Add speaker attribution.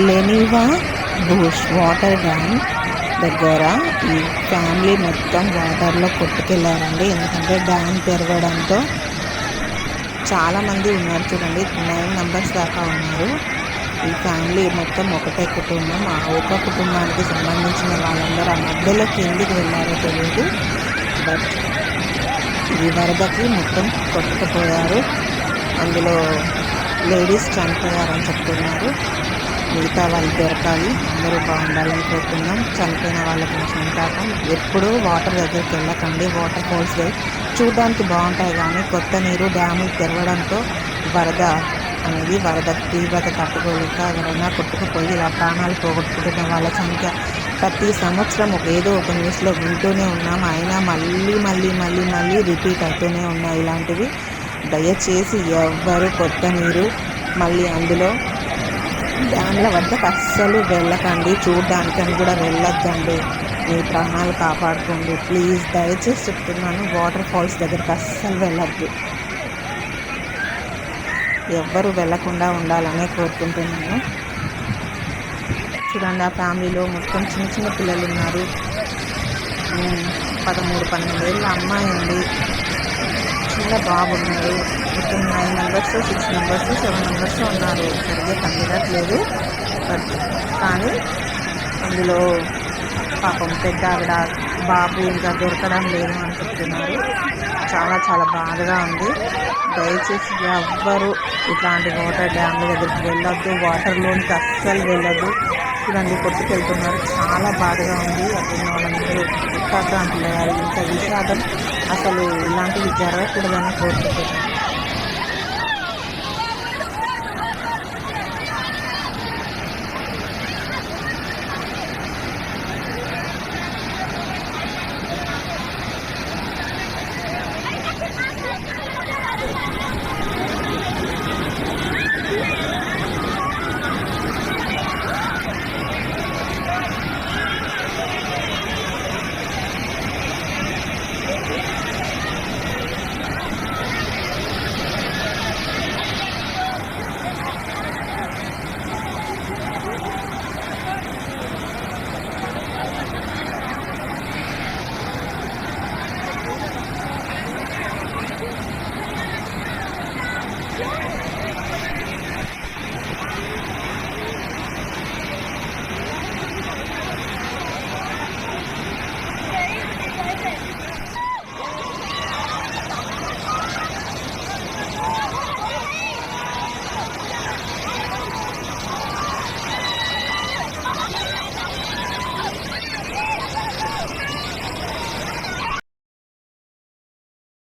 Speaker 1: లెనివా bush water dam దగ్గర ఈ family మొత్తం వాటర్లో కొట్టుకెళ్ళారండి. ఎందుకంటే డ్యామ్ తెరవడంతో చాలామంది ఉన్నారు, చూడండి 9 మెంబర్స్ దాకా ఉన్నారు. ఈ ఫ్యామిలీ మొత్తం ఒకటే కుటుంబం. ఆ ఒక కుటుంబానికి సంబంధించిన వాళ్ళందరూ ఆ మధ్యలోకి ఎందుకు వెళ్ళారో తెలియదు. బట్ ఈ వరదకి మొత్తం కొట్టుకుపోయారు. అందులో లేడీస్ చనిపోయారని చెప్తున్నారు. మిగతా వాళ్ళు దొరకాలి, అందరూ బాగుండాలని కోరుకుందాం. చనిపోయిన వాళ్ళకి సంతాపం. ఎప్పుడూ వాటర్ దగ్గరికి వెళ్ళకండి. వాటర్ ఫాల్స్ చూడడానికి బాగుంటాయి, కానీ కొత్త నీరు డ్యాములు తెరవడంతో వరద తీవ్రత తట్టుకోలేక ఎవరైనా కొట్టుకుపోయి ఇలా ప్రాణాలు పోగొట్టుకుంటున్న వాళ్ళ సంఖ్య ప్రతి సంవత్సరం ఏదో ఒక న్యూస్లో వింటూనే ఉన్నాం. అయినా మళ్ళీ రిపీట్ అవుతూనే ఉన్నాయి ఇలాంటివి. దయచేసి ఎవ్వరు కొత్త నీరు మళ్ళీ అందులో డ్యామ్ల వద్దకు అస్సలు వెళ్ళకండి. చూడడానికని కూడా వెళ్ళొద్దండి. మీ ప్రాణాలు కాపాడుకోండి ప్లీజ్. దయచేసి చెప్తున్నాను, వాటర్ ఫాల్స్ దగ్గరికి అస్సలు వెళ్ళొద్దు. ఎవ్వరు వెళ్ళకుండా ఉండాలనే కోరుకుంటున్నాను. చూడండి, ఆ ఫ్యామిలీలో మొత్తం చిన్న పిల్లలు ఉన్నారు. 13-12 ఏళ్ళ అమ్మాయి ఉంది, చిన్న బాబు ఉన్నాడు. మొత్తం 9 మెంబర్స్ 6 మెంబర్స్ 7 మెంబర్స్ ఉన్నారు. సరిగ్గా కనిపించట్లేదు, కానీ అందులో పాపం పెద్ద ఆవిడ బాబు ఇంకా దొరకడం లేదు అని చెప్తున్నారు. చాలా బాధగా ఉంది. దయచేసి ఎవ్వరు ఇట్లాంటి వాటర్ డ్యామ్ల దగ్గరికి వెళ్ళొద్దు. వాటర్లోనికి అస్సలు వెళ్ళొద్దు. చూడండి, కొట్టుకెళ్తున్నారు. చాలా బాధగా ఉంది. అక్కడ వాళ్ళందరూ ఉత్సాహంతులయ్యారు. ఇంత విషాదం అసలు ఇలాంటివి జరగకూడదని కోరుకుంటున్నాను.